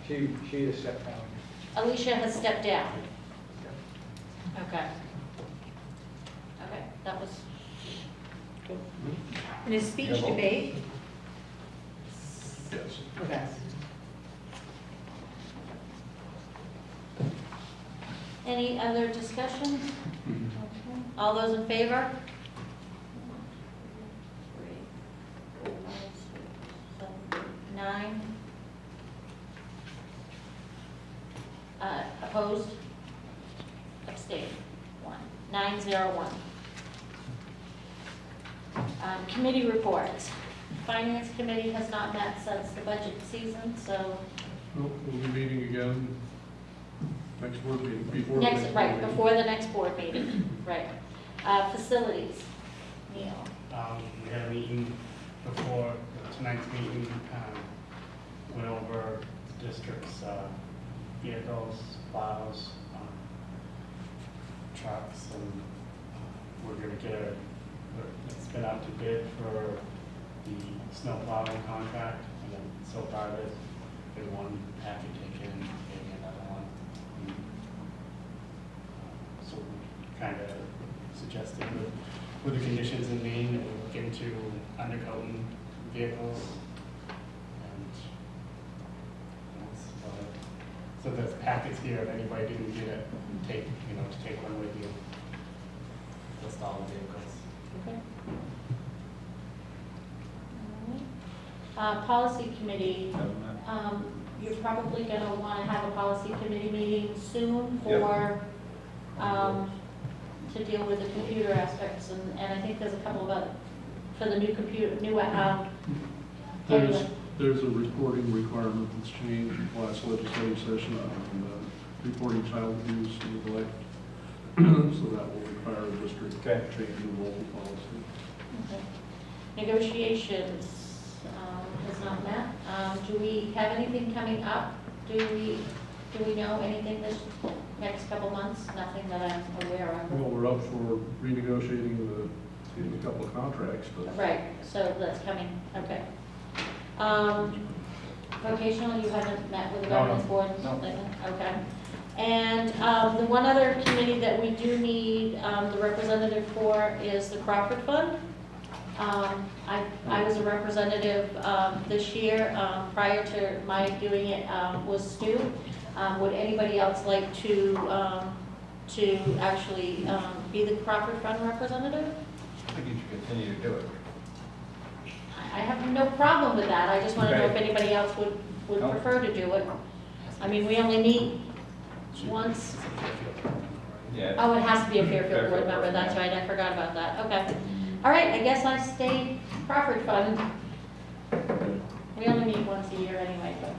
she is stepped down. Alicia has stepped down. Okay. Okay, that was, And is speech Yeah, vote. debate? Yes. Okay. any other discussion? Okay. All those in favor? 3, 4, 5, 6, 7, 9. Opposed? Abstained? 1. 901. Committee reports. Finance Committee has not met since the budget season, so We'll be meeting again next board meeting, before the next, next right, board meeting. before the next board meeting, right. Facilities, Neil. We had a meeting before tonight's meeting, went over the district's vehicles, plows, trucks, and we're gonna get it's been out to bid for the snow plowing contract, and then so far there's been one package taken, maybe another one. So we kind of suggested with the conditions in Maine, that we look into undercoating vehicles. And that's about it. So there's packets here, if anybody didn't get it, take one with you. List all the vehicles. Okay. Policy Committee, you're probably going to want to have a Policy Committee meeting soon for, to deal with the computer aspects, and I think there's a couple of other, for the new computer, There's a reporting requirement that's changed in the last legislative session on reporting child abuse and neglect. So that will require a district Okay. change in the local policy. Okay. Negotiations is not met. Do we have anything coming up? Do we know anything this next couple months? Nothing that I'm aware of. Well, we're up for renegotiating a couple of contracts, but Right, so that's coming, okay. Vocational, you haven't met with the No, no, governance board? no. Okay. And the one other committee that we do need the representative for is the Crawford Fund. I was a representative this year. Prior to my doing it was Stu. Would anybody else like to actually be the Crawford Fund representative? I think you should continue to do it. I have no problem with that. I just want to know if Okay. anybody else would No. prefer to do it. I mean, we only meet once. Yeah. Oh, it has to be a Fairfield board Fairfield member, person, that's yeah. right, I forgot about that, okay. All right, I guess I stay Crawford Fund. We only meet once a year anyway, but,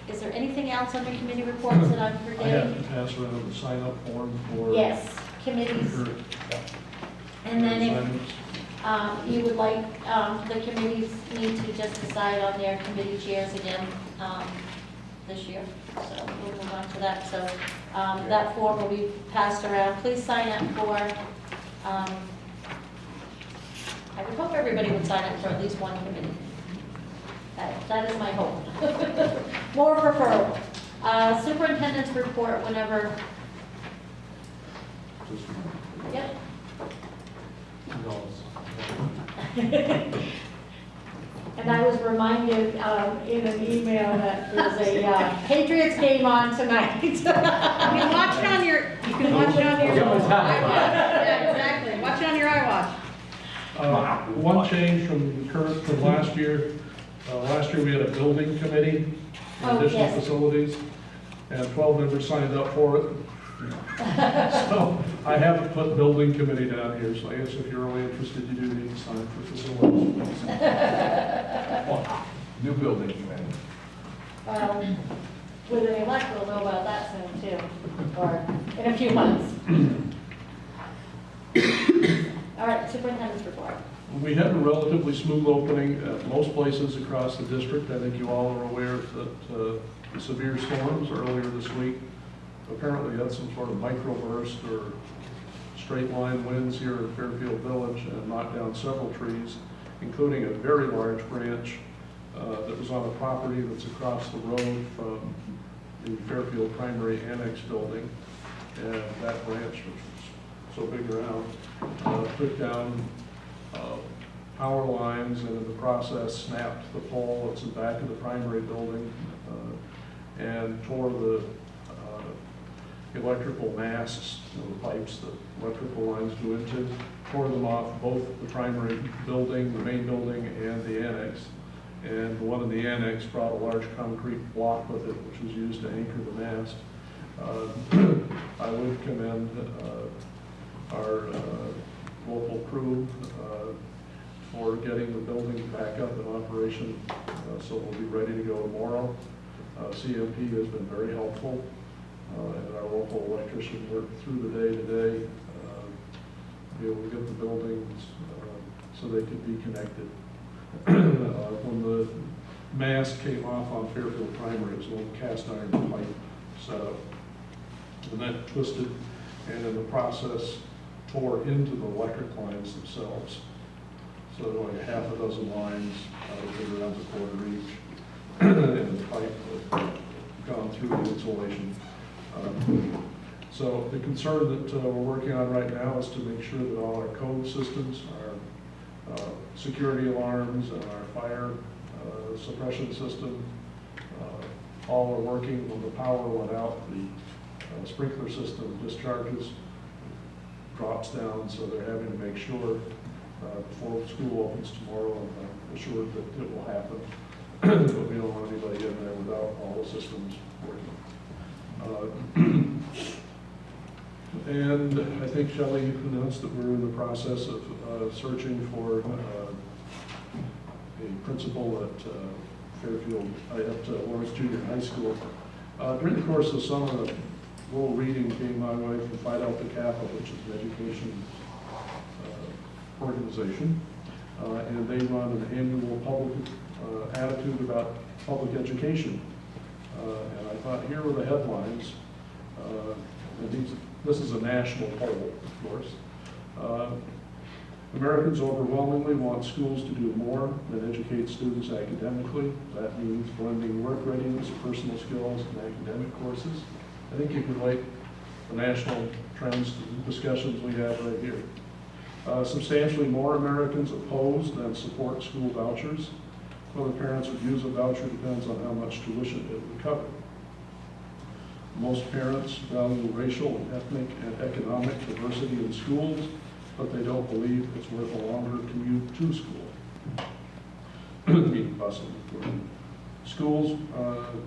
is there anything else under committee reports that I'm I have forgetting? to pass around the sign-up form for. Yes, committees, for and then if, assignments. you would like, the committees need to just decide on their committee chairs again, this year, so we'll move on to that. So that form will be passed around. Please sign up for, I would hope everybody would sign up for at least one committee. That is my hope. More preferable. Superintendent's report whenever, yep. And I was reminded in an email that there's a Patriots game on tonight. You can watch it on your, iWatch. Yeah, exactly. Watch it on your iWatch. One change from last year. Last year, we had a building committee for Oh, additional yes. facilities, and 12 members signed up for it. So I haven't put building committee down here, so I guess if you're really interested, you do need to sign for facilities. New building committee. With an elect, we'll know about that soon too, or in a few months. All right, superintendent's report. We had a relatively smooth opening at most places across the district. I think you all are aware that the severe storms earlier this week apparently had some sort of microburst or straight line winds here in Fairfield Village and knocked down several trees, including a very large branch that was on a property that's across the road from the Fairfield Primary Annex building. And that branch, which was so big around, took down power lines and in the process snapped the pole that's in the back of the primary building and tore the electrical masts, the pipes that electrical lines go into, tore them off both the primary building, the main building, and the annex. And the one in the annex brought a large concrete block with it, which was used to anchor the mast. I would commend our local crew for getting the building back up in operation, so we'll be ready to go tomorrow. CMP has been very helpful, and our local electrician worked through the day today to be able to get the buildings so they could be connected. When the mast came off on Fairfield Primary, it was a little cast iron pipe set up. The net twisted, and in the process tore into the electric lines themselves. So there were like half a dozen lines, bigger around a quarter each, and the pipe had gone through the insulation. So the concern that we're working on right now is to make sure that all our code systems, our security alarms, and our fire suppression system, all are working. When the power went out, the sprinkler system discharges, drops down, so they're having to make sure before school opens tomorrow, I'm assured that it will happen. But we don't want anybody in there without all the systems working. And I think Shelley announced that we're in the process of searching for a principal at Fairfield, at Lawrence Junior High School. During the course of the summer, a little reading came my way from Phi Delta Kappa, which is an education organization, and they run an annual public attitude about public education. And I thought here were the headlines. And this is a national poll, of course. Americans overwhelmingly want schools to do more than educate students academically. That means blending work readiness, personal skills, and academic courses. I think you can relate the national trends to the discussions we have right here. Substantially more Americans oppose than support school vouchers. Whether parents would use a voucher depends on how much tuition it would cover. Most parents value racial, ethnic, and economic diversity in schools, but they don't believe it's worth a longer commute to school. Meaning busing. Schools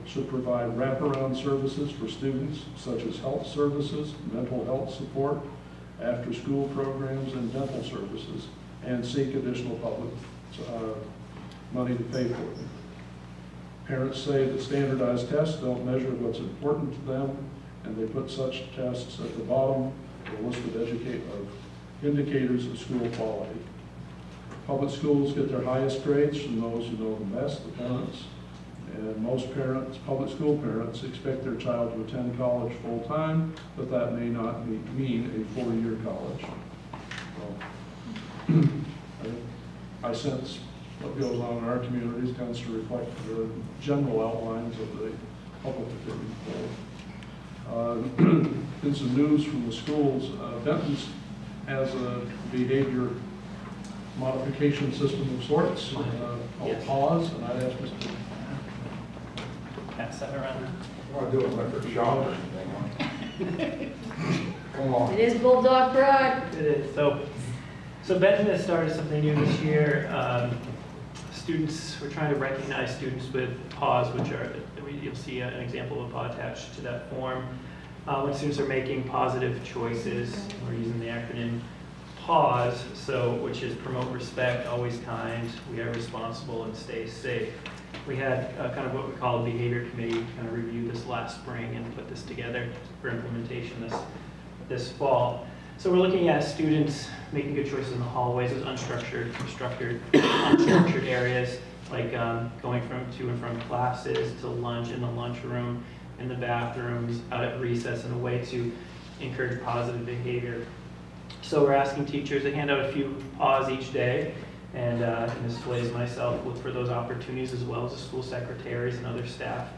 should provide wraparound services for students, such as health services, mental health support, after-school programs, and dental services, and seek additional public money to pay for them. Parents say that standardized tests don't measure what's important to them, and they put such tests at the bottom of the list of indicators of school quality. Public schools get their highest grades from those who know the best, the parents. And most parents, public school parents, expect their child to attend college full-time, but that may not mean a 4-year college. So, I sense what goes on in our communities tends to reflect the general outlines of the public opinion poll. In some news from the schools, Benton's has a behavior modification system of sorts called PAWS, and I'd ask Mr. Pass that around. I want to do it like a shop or something. Come on. It is Bulldog Pride. It is. So Benton has started something new this year. We're trying to recognize students with PAWS, which are, you'll see an example of a PAW attached to that form. When students are making positive choices, we're using the acronym PAWS, which is promote respect, always kind, we are responsible, and stay safe. We had kind of what we call a behavior committee kind of review this last spring and put this together for implementation this fall. So we're looking at students making good choices in the hallways, those unstructured areas, like going to and from classes, to lunch, in the lunchroom, in the bathrooms, out at recess, in a way to encourage positive behavior. So we're asking teachers to hand out a few PAWS each day, and Ms. Blaze and myself look for those opportunities, as well as the school secretaries and other staff.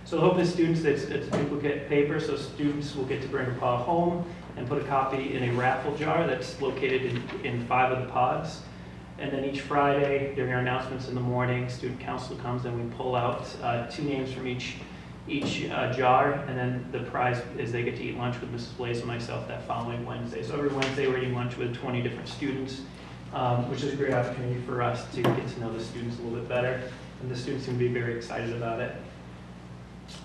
So the hope is students, it's duplicate paper, so students will get to bring a PAW home and put a copy in a raffle jar that's located in 5 of the pods. And then each Friday, during our announcements in the morning, student council comes and we pull out 2 names from each jar, and then the prize is they get to eat lunch with Mrs. Blaze and myself that following Wednesday. So every Wednesday we're eating lunch with 20 different students, which is a great opportunity for us to get to know the students a little bit better, and the students seem to be very excited about it.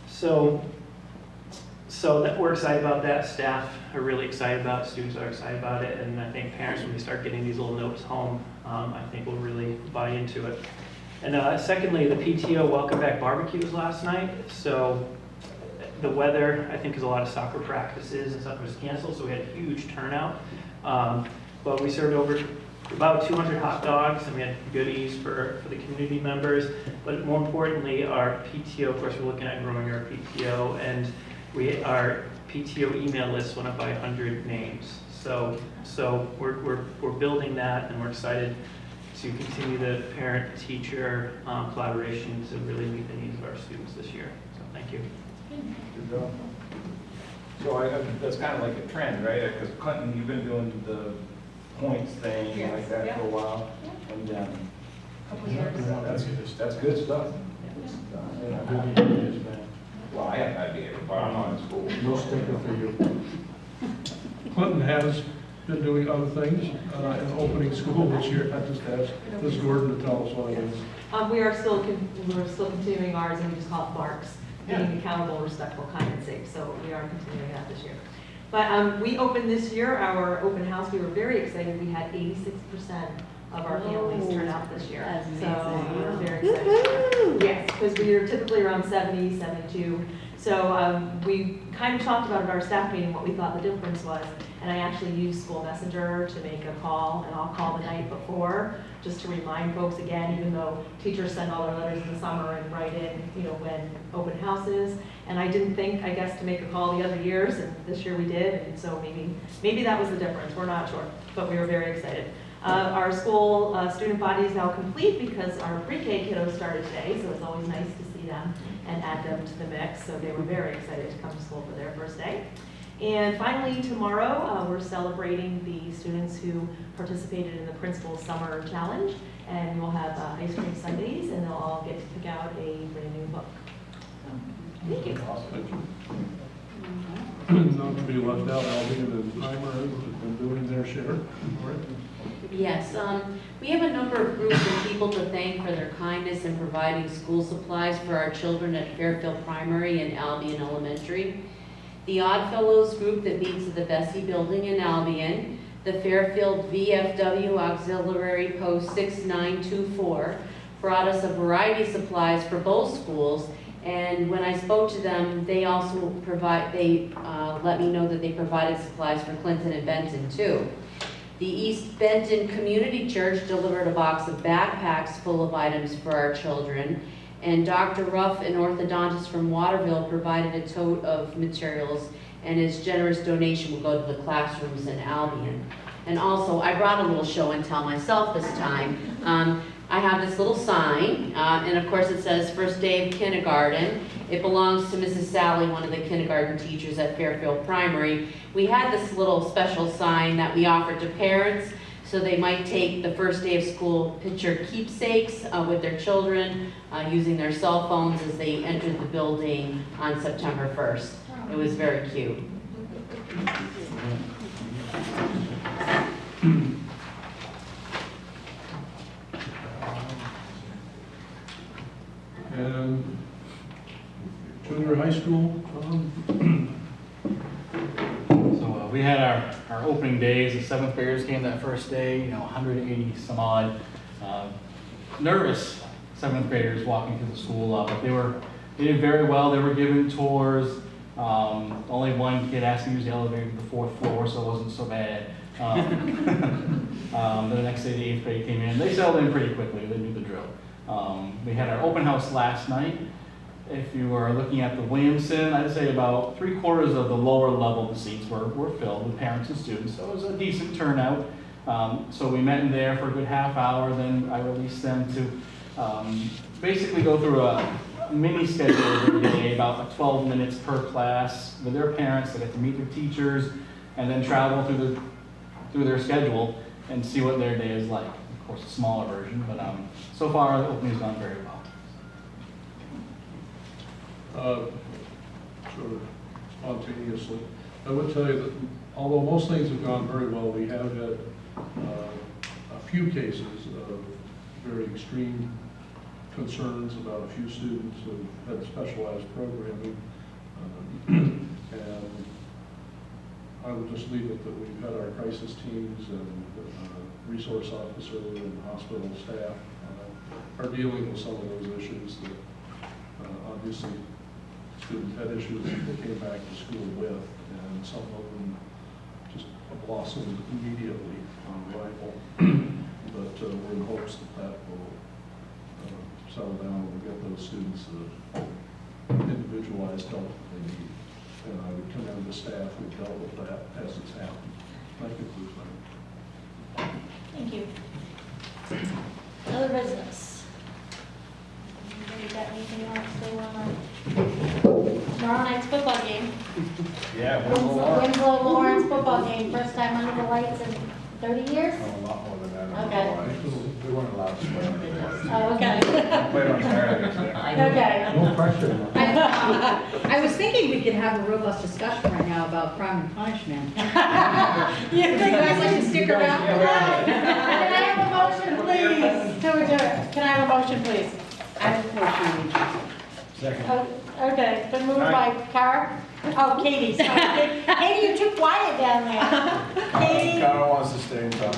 So that we're excited about that. Staff are really excited about it. Students are excited about it. And I think parents, when they start getting these little notes home, I think will really buy into it. And secondly, the PTO Welcome Back barbecues last night. So the weather, I think, because a lot of soccer practices and stuff was canceled, so we had a huge turnout. But we served over about 200 hot dogs, and we had goodies for the community members. But more importantly, our PTO, of course, we're looking at growing our PTO, and our PTO email list went up by 100 names. So we're building that, and we're excited to continue the parent-teacher collaboration to really meet the needs of our students this year. So thank you. Good job. So that's kind of like a trend, right? Because Clinton, you've been doing the points thing like that for a while. And Couple years. that's good stuff. Well, I haven't had behavior, but I'm not in school. No sticker for you. Clinton has been doing other things in opening school this year. I just asked Ms. Gordon to tell us what it is. We're still continuing ours, and we just call it BARCS, being accountable, respectful, kind, and safe. So we are continuing that this year. But we opened this year, our open house. We were very excited. We had 86% of our families turn out this year. So we were very excited. Yes, because we are typically around 70, 72. So we kind of talked about at our staff meeting what we thought the difference was. And I actually use School Messenger to make a call, and I'll call the night before, just to remind folks again, even though teachers send all their letters in the summer and write in, when open house is. And I didn't think, I guess, to make a call the other years, and this year we did, and so maybe that was the difference, we're not sure, but we were very excited. Our school student body is now complete because our pre-K kiddos started today, so it's always nice to see them and add them to the mix, so they were very excited to come to school for their first day. And finally, tomorrow, we're celebrating the students who participated in the Principal's Summer Challenge, and we'll have ice cream sundaes, and they'll all get to pick out a brand new book. Thank you. Thank you. Not to be left out, Albion and Primer have been doing their share. Yes, we have a number of groups of people to thank for their kindness in providing school supplies for our children at Fairfield Primary and Albion Elementary. The Oddfellows group that meets at the Bessie Building in Albion, the Fairfield VFW Auxiliary Post 6924 brought us a variety of supplies for both schools, and when I spoke to them, they also let me know that they provided supplies for Clinton and Benton too. The East Benton Community Church delivered a box of backpacks full of items for our children, and Dr. Ruff, an orthodontist from Waterville, provided a tote of materials, and his generous donation will go to the classrooms in Albion. And also, I brought a little show and tell myself this time. I have this little sign, and of course it says first day of kindergarten. It belongs to Mrs. Sally, one of the kindergarten teachers at Fairfield Primary. We had this little special sign that we offered to parents so they might take the first day of school picture keepsakes with their children using their cell phones as they entered the building on September 1st. It was very cute. And junior high school, So we had our opening days, the 7th graders came that first day, 180 some odd nervous 7th graders walking through the school, but they did very well. They were given tours. Only one kid asked me to use the elevator to the 4th floor, so it wasn't so bad. The next day, the 8th grade came in. They settled in pretty quickly. They knew the drill. We had our open house last night. If you are looking at the Williamson, I'd say about 3/4 of the lower level of the seats were filled with parents and students, so it was a decent turnout. So we met in there for a good half hour, then I released them to basically go through a mini schedule every day, about 12 minutes per class with their parents. They get to meet their teachers and then travel through their schedule and see what their day is like. Of course, a smaller version, but so far the opening's gone very well. Sort of spontaneously, I would tell you that although most things have gone very well, we have had a few cases of very extreme concerns about a few students who had specialized programming. And I would just leave it that we've had our crisis teams and resource officer and hospital staff are dealing with some of those issues that obviously students had issues that they came back to school with, and some of them just blossomed immediately on arrival. But we're in hopes that will settle down and we'll get those students the individualized help that they need. And I would commend the staff who dealt with that as it's happened. That concludes my report. Thank you. Other business? Anybody got anything else they want to? Tomorrow night's football game. Yeah, Winslow Lawrence football game, first time under the lights in 30 years? Oh, a lot more than that. Okay. We weren't allowed to play on the day. Oh, okay. Played on Saturdays. Okay. No pressure. I was thinking we could have a robust discussion right now about crime and punishment. You Would you guys like to stick around? Can I have a motion, please? Can I have a motion, please? I have a question. Second. Okay, been moved by Cara. Oh, Katie, sorry. Katie, you're too quiet down there. Katie. Kind of wants to stay in town.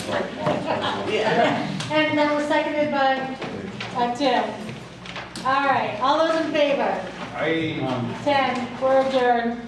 And that was seconded by Tim. All right, all those in favor? 10, we're adjourned.